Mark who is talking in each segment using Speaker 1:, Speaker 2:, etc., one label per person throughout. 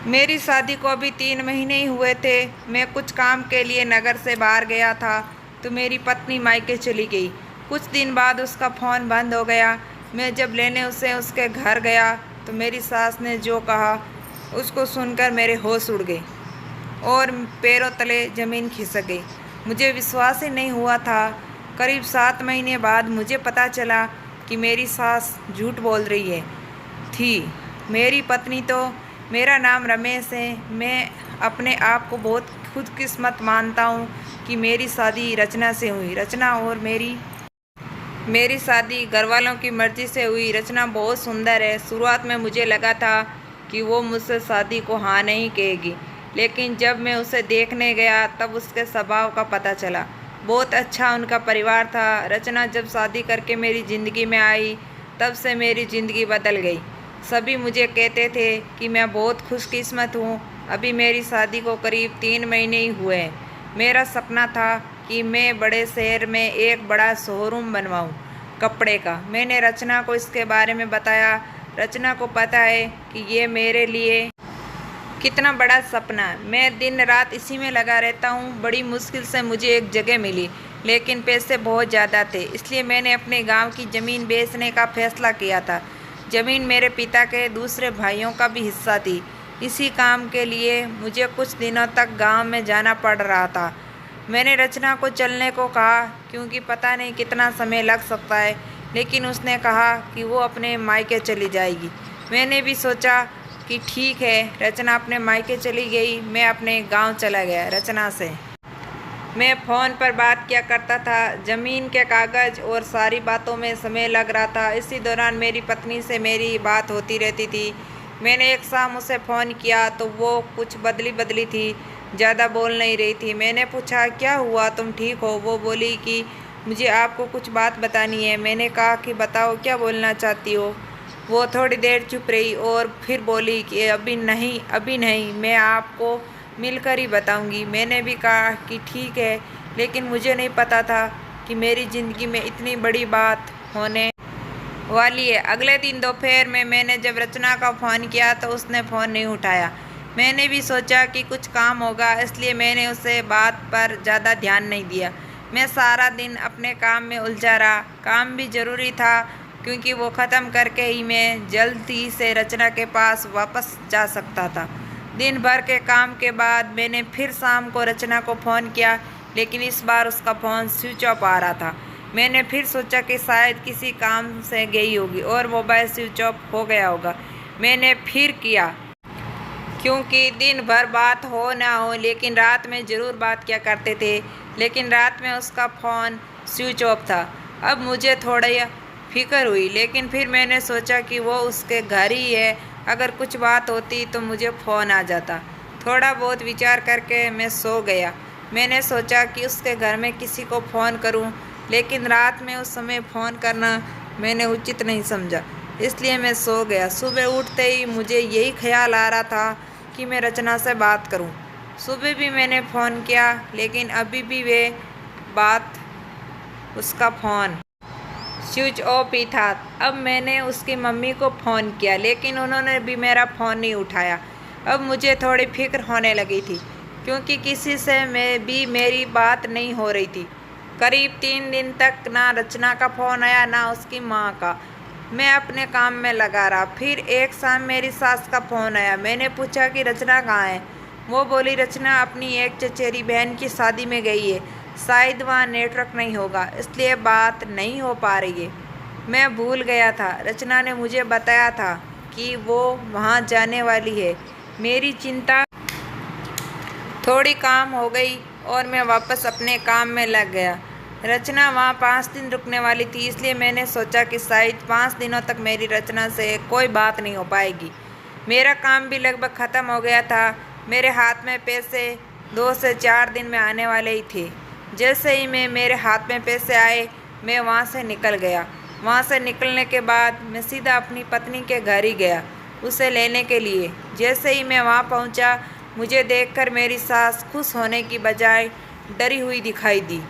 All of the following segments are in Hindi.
Speaker 1: मेरी शादी को अभी 3 महीने ही हुए थे। मैं कुछ काम के लिए नगर से बाहर गया था तो मेरी पत्नी मायके चली गई। कुछ दिन बाद उसका फ़ोन बंद हो गया। मैं जब लेने उसे उसके घर गया तो मेरी सास ने जो कहा उसको सुनकर मेरे होश उड़ गए और पैरों तले ज़मीन खिसक गई। मुझे विश्वास ही नहीं हुआ था। करीब 7 महीने बाद मुझे पता चला कि मेरी सास झूठ बोल रही है थी। मेरी पत्नी तो मेरा नाम रमेश है। मैं अपने आप को बहुत खुदकिस्मत मानता हूँ कि मेरी शादी रचना से हुई। रचना और मेरी शादी घरवालों की मर्ज़ी से हुई। रचना बहुत सुंदर है। शुरुआत में मुझे लगा था कि वो मुझसे शादी को हाँ नहीं कहेगी, लेकिन जब मैं उसे देखने गया तब उसके स्वभाव का पता चला। बहुत अच्छा उनका परिवार था। रचना जब शादी करके मेरी ज़िंदगी में आई तब से मेरी ज़िंदगी बदल गई। सभी मुझे कहते थे कि मैं बहुत खुशकिस्मत हूँ। अभी मेरी शादी को करीब 3 महीने ही हुए हैं। मेरा सपना था कि मैं बड़े शहर में एक बड़ा शोरूम बनवाऊँ कपड़े का। मैंने रचना को इसके बारे में बताया। रचना को पता है कि ये मेरे लिए कितना बड़ा सपना है। मैं दिन रात इसी में लगा रहता हूँ। बड़ी मुश्किल से मुझे एक जगह मिली, लेकिन पैसे बहुत ज़्यादा थे, इसलिए मैंने अपने गांव की ज़मीन बेचने का फैसला किया था। ज़मीन मेरे पिता के दूसरे भाइयों का भी हिस्सा थी। इसी काम के लिए मुझे कुछ दिनों तक गांव में जाना पड़ रहा था। मैंने रचना को चलने को कहा क्योंकि पता नहीं कितना समय लग सकता है, लेकिन उसने कहा कि वो अपने मायके चली जाएगी। मैंने भी सोचा कि ठीक है। रचना अपने मायके चली गई। मैं अपने गांव चला गया। रचना से मैं फ़ोन पर बात किया करता था। ज़मीन के कागज़ और सारी बातों में समय लग रहा था। इसी दौरान मेरी पत्नी से मेरी बात होती रहती थी। मैंने एक शाम उसे फ़ोन किया तो वो कुछ बदली बदली थी, ज़्यादा बोल नहीं रही थी। मैंने पूछा, क्या हुआ, तुम ठीक हो? वो बोली कि मुझे आपको कुछ बात बतानी है। मैंने कहा कि बताओ, क्या बोलना चाहती हो? वो थोड़ी देर चुप रही और फिर बोली कि अभी नहीं, मैं आपको मिलकर ही बताऊंगी। मैंने भी कहा कि ठीक है, लेकिन मुझे नहीं पता था कि मेरी ज़िंदगी में इतनी बड़ी बात होने वाली है। अगले दिन दोपहर में मैंने जब रचना का फ़ोन किया तो उसने फ़ोन नहीं उठाया। मैंने भी सोचा कि कुछ काम होगा, इसलिए मैंने उसे बात पर ज़्यादा ध्यान नहीं दिया। मैं सारा दिन अपने काम में उलझा रहा। काम भी ज़रूरी था क्योंकि वो ख़त्म करके ही मैं जल्दी से रचना के पास वापस जा सकता था। दिन भर के काम के बाद मैंने फिर शाम को रचना को फ़ोन किया, लेकिन इस बार उसका फ़ोन स्विच ऑफ आ रहा था। मैंने फिर सोचा कि शायद किसी काम से गई होगी और मोबाइल स्विच ऑफ हो गया होगा। मैंने फिर किया क्योंकि दिन भर बात हो ना हो, लेकिन रात में ज़रूर बात किया करते थे। लेकिन रात में उसका फ़ोन स्विच ऑफ था। अब मुझे थोड़ा फिक्र हुई, लेकिन फिर मैंने सोचा कि वो उसके घर ही है। अगर कुछ बात होती तो मुझे फ़ोन आ जाता। थोड़ा बहुत विचार करके मैं सो गया। मैंने सोचा कि उसके घर में किसी को फ़ोन करूं, लेकिन रात में उस समय फ़ोन करना मैंने उचित नहीं समझा, इसलिए मैं सो गया। सुबह उठते ही मुझे यही ख्याल आ रहा था कि मैं रचना से बात करूं। सुबह भी मैंने फ़ोन किया, लेकिन अभी भी वे बात उसका फ़ोन स्विच ऑफ ही था। अब मैंने उसकी मम्मी को फ़ोन किया, लेकिन उन्होंने भी मेरा फ़ोन नहीं उठाया। अब मुझे थोड़ी फिक्र होने लगी थी क्योंकि किसी से मेरी बात नहीं हो रही थी। करीब 3 दिन तक ना रचना का फ़ोन आया ना उसकी माँ का। मैं अपने काम में लगा रहा। फिर एक शाम मेरी सास का फ़ोन आया। मैंने पूछा कि रचना कहाँ है? वो बोली, रचना अपनी एक चचेरी बहन की शादी में गई है, शायद वहाँ नेटवर्क नहीं होगा, इसलिए बात नहीं हो पा रही है। मैं भूल गया था। रचना ने मुझे बताया था कि वो वहाँ जाने वाली है। मेरी चिंता थोड़ी काम हो गई और मैं वापस अपने काम में लग गया। रचना वहाँ 5 दिन रुकने वाली थी, इसलिए मैंने सोचा कि शायद 5 दिनों तक मेरी रचना से कोई बात नहीं हो पाएगी। मेरा काम भी लगभग ख़त्म हो गया था। मेरे हाथ में पैसे 2 से 4 दिन में आने वाले ही थे। जैसे ही मेरे हाथ में पैसे आए, मैं वहाँ से निकल गया। वहाँ से निकलने के बाद मैं सीधा अपनी पत्नी के घर ही गया उसे लेने के लिए। जैसे ही मैं वहाँ पहुँचा, मुझे देखकर मेरी सास खुश होने की बजाय डरी हुई दिखाई दी।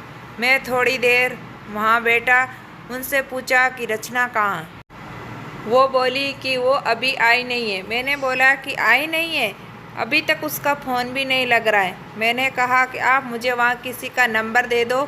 Speaker 1: मैं थोड़ी देर वहाँ बैठा, उनसे पूछा कि रचना कहाँ है? वो बोली कि वो अभी आई नहीं है। मैंने बोला कि आई नहीं है? अभी तक उसका फ़ोन भी नहीं लग रहा है। मैंने कहा कि आप मुझे वहाँ किसी का नंबर दे दो,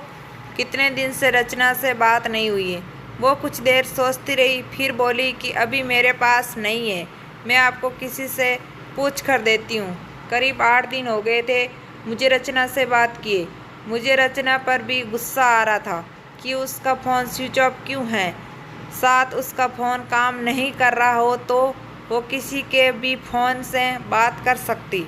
Speaker 1: कितने दिन से रचना से बात नहीं हुई है। वो कुछ देर सोचती रही, फिर बोली कि अभी मेरे पास नहीं है, मैं आपको किसी से पूछ कर देती हूँ। करीब 8 दिन हो गए थे मुझे रचना से बात किए। मुझे रचना पर भी गुस्सा आ रहा था कि उसका फ़ोन स्विच ऑफ क्यों है। साथ उसका फ़ोन काम नहीं कर रहा हो तो वो किसी के भी फ़ोन से बात कर सकती,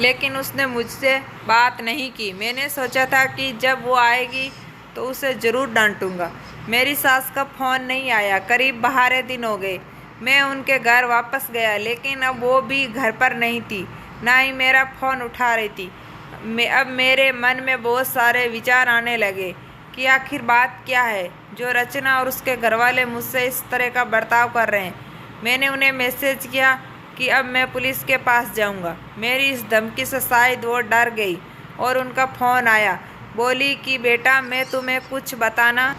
Speaker 1: लेकिन उसने मुझसे बात नहीं की। मैंने सोचा था कि जब वो आएगी तो उसे ज़रूर डांटूंगा। मेरी सास का फ़ोन नहीं आया। करीब 12 दिन हो गए। मैं उनके घर वापस गया, लेकिन अब वो भी घर पर नहीं थी, ना ही मेरा फ़ोन उठा रही थी। अब मेरे मन में बहुत सारे विचार आने लगे कि आखिर बात क्या है जो रचना और उसके घरवाले मुझसे इस तरह का बर्ताव कर रहे हैं। मैंने उन्हें मैसेज किया कि अब मैं पुलिस के पास जाऊंगा। मेरी इस धमकी से शायद वो डर गई और उनका फ़ोन आया। बोली कि बेटा, मैं तुम्हें कुछ बताना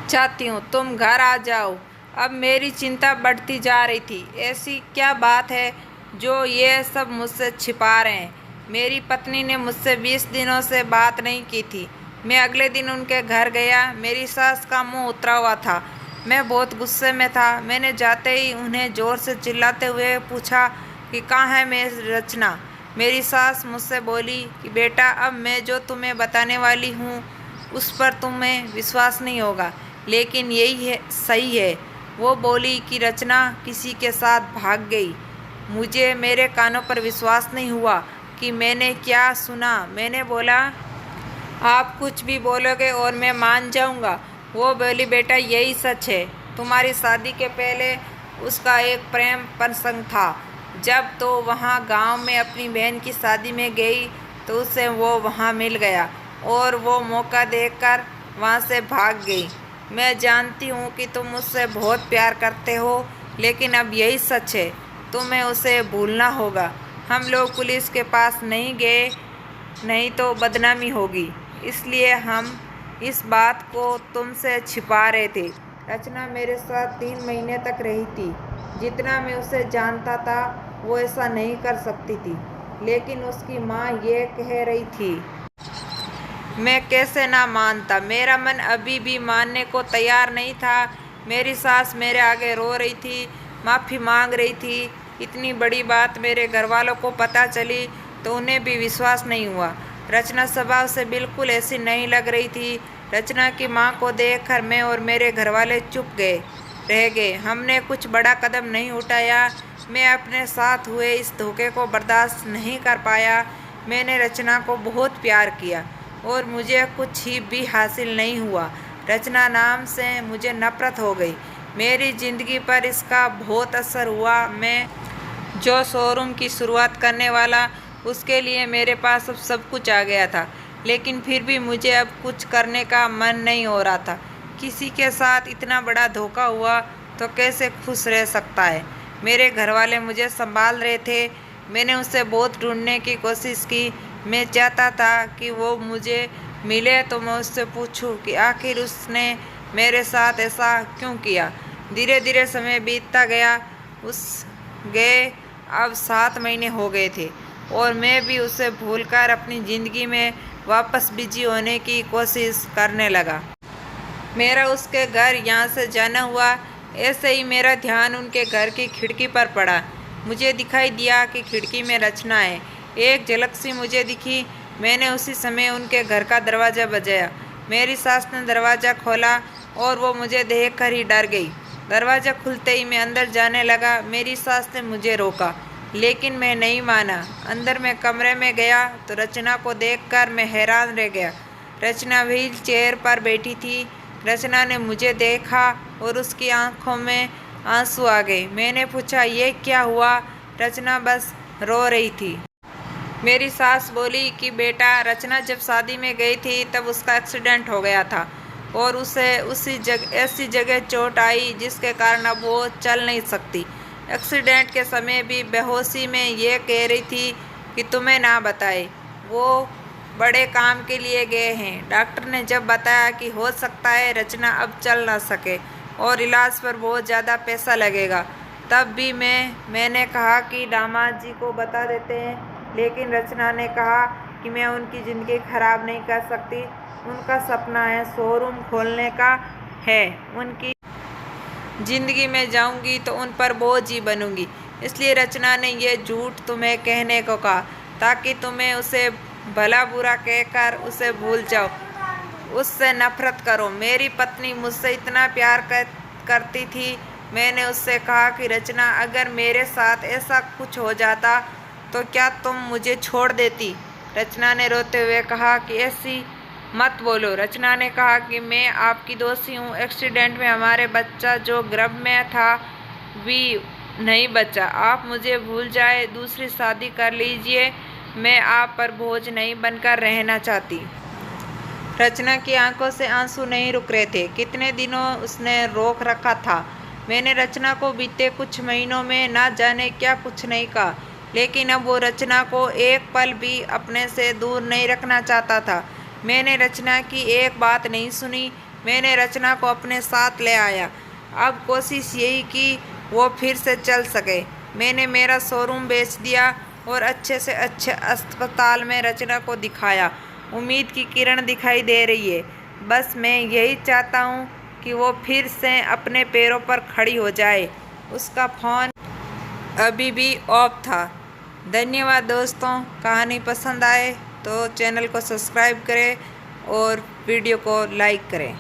Speaker 1: चाहती हूँ, तुम घर आ जाओ। अब मेरी चिंता बढ़ती जा रही थी। ऐसी क्या बात है जो ये सब मुझसे छिपा रहे हैं। मेरी पत्नी ने मुझसे 20 दिनों से बात नहीं की थी। मैं अगले दिन उनके घर गया। मेरी सास का मुंह उतरा हुआ था। मैं बहुत गुस्से में था। मैंने जाते ही उन्हें ज़ोर से चिल्लाते हुए पूछा कि कहाँ है मेरी रचना। मेरी सास मुझसे बोली कि बेटा, अब मैं जो तुम्हें बताने वाली हूँ उस पर तुम्हें विश्वास नहीं होगा, लेकिन यही है, सही है। वो बोली कि रचना किसी के साथ भाग गई। मुझे मेरे कानों पर विश्वास नहीं हुआ कि मैंने क्या सुना। मैंने बोला, आप कुछ भी बोलोगे और मैं मान जाऊंगा। वो बोली, बेटा यही सच है। तुम्हारी शादी के पहले उसका एक प्रेम प्रसंग था। जब तो वहाँ गांव में अपनी बहन की शादी में गई तो उसे वो वहाँ मिल गया और वो मौका देखकर वहाँ से भाग गई। मैं जानती हूँ कि तुम उससे बहुत प्यार करते हो, लेकिन अब यही सच है, तुम्हें उसे भूलना होगा। हम लोग पुलिस के पास नहीं गए, नहीं तो बदनामी होगी, इसलिए हम इस बात को तुमसे छिपा रहे थे। रचना मेरे साथ 3 महीने तक रही थी। जितना मैं उसे जानता था वो ऐसा नहीं कर सकती थी, लेकिन उसकी माँ ये कह रही थी। मैं कैसे ना मानता। मेरा मन अभी भी मानने को तैयार नहीं था। मेरी सास मेरे आगे रो रही थी, माफ़ी मांग रही थी। इतनी बड़ी बात मेरे घर वालों को पता चली तो उन्हें भी विश्वास नहीं हुआ। रचना स्वभाव से बिल्कुल ऐसी नहीं लग रही थी। रचना की माँ को देखकर मैं और मेरे घरवाले चुप रह गए। हमने कुछ बड़ा कदम नहीं उठाया। मैं अपने साथ हुए इस धोखे को बर्दाश्त नहीं कर पाया। मैंने रचना को बहुत प्यार किया और मुझे कुछ ही भी हासिल नहीं हुआ। रचना नाम से मुझे नफरत हो गई। मेरी ज़िंदगी पर इसका बहुत असर हुआ। मैं जो शोरूम की शुरुआत करने वाला, उसके लिए मेरे पास अब सब कुछ आ गया था, लेकिन फिर भी मुझे अब कुछ करने का मन नहीं हो रहा था। किसी के साथ इतना बड़ा धोखा हुआ तो कैसे खुश रह सकता है। मेरे घरवाले मुझे संभाल रहे थे। मैंने उसे बहुत ढूंढने की कोशिश की। मैं चाहता था कि वो मुझे मिले तो मैं उससे पूछूं कि आखिर उसने मेरे साथ ऐसा क्यों किया। धीरे धीरे समय बीतता गया। उस गए अब 7 महीने हो गए थे और मैं भी उसे भूलकर अपनी ज़िंदगी में वापस बिजी होने की कोशिश करने लगा। मेरा उसके घर यहाँ से जाना हुआ। ऐसे ही मेरा ध्यान उनके घर की खिड़की पर पड़ा। मुझे दिखाई दिया कि खिड़की में रचना है। एक झलक सी मुझे दिखी। मैंने उसी समय उनके घर का दरवाज़ा बजाया। मेरी सास ने दरवाज़ा खोला और वो मुझे देखकर ही डर गई। दरवाज़ा खुलते ही मैं अंदर जाने लगा। मेरी सास ने मुझे रोका, लेकिन मैं नहीं माना। अंदर मैं कमरे में गया तो रचना को देखकर मैं हैरान रह गया। रचना व्हील चेयर पर बैठी थी। रचना ने मुझे देखा और उसकी आंखों में आंसू आ गए। मैंने पूछा, ये क्या हुआ? रचना बस रो रही थी। मेरी सास बोली कि बेटा, रचना जब शादी में गई थी तब उसका एक्सीडेंट हो गया था और उसे ऐसी जगह चोट आई जिसके कारण अब वो चल नहीं सकती। एक्सीडेंट के समय भी बेहोशी में ये कह रही थी कि तुम्हें ना बताए, वो बड़े काम के लिए गए हैं। डॉक्टर ने जब बताया कि हो सकता है रचना अब चल ना सके और इलाज पर बहुत ज़्यादा पैसा लगेगा, तब भी मैंने कहा कि दामाद जी को बता देते हैं, लेकिन रचना ने कहा कि मैं उनकी ज़िंदगी खराब नहीं कर सकती। उनका सपना है शोरूम खोलने का है। उनकी ज़िंदगी में जाऊंगी तो उन पर बोझ ही बनूंगी। इसलिए रचना ने यह झूठ तुम्हें कहने को कहा ताकि तुम्हें उसे भला बुरा कहकर उसे भूल जाओ, उससे नफरत करो। मेरी पत्नी मुझसे इतना प्यार करती थी। मैंने उससे कहा कि रचना, अगर मेरे साथ ऐसा कुछ हो जाता तो क्या तुम मुझे छोड़ देती? रचना ने रोते हुए कहा कि ऐसी मत बोलो। रचना ने कहा कि मैं आपकी दोषी हूँ। एक्सीडेंट में हमारे बच्चा जो गर्भ में था भी नहीं बचा। आप मुझे भूल जाए, दूसरी शादी कर लीजिए। मैं आप पर बोझ नहीं बनकर रहना चाहती। रचना की आंखों से आंसू नहीं रुक रहे थे। कितने दिनों उसने रोक रखा था। मैंने रचना को बीते कुछ महीनों में ना जाने क्या कुछ नहीं कहा, लेकिन अब वो रचना को एक पल भी अपने से दूर नहीं रखना चाहता था। मैंने रचना की एक बात नहीं सुनी। मैंने रचना को अपने साथ ले आया। अब कोशिश यही कि वो फिर से चल सके। मैंने मेरा शोरूम बेच दिया और अच्छे से अच्छे अस्पताल में रचना को दिखाया। उम्मीद की किरण दिखाई दे रही है। बस मैं यही चाहता हूँ कि वो फिर से अपने पैरों पर खड़ी हो जाए। उसका फ़ोन अभी भी ऑफ था। धन्यवाद दोस्तों। कहानी पसंद आए तो चैनल को सब्सक्राइब करें और वीडियो को लाइक करें।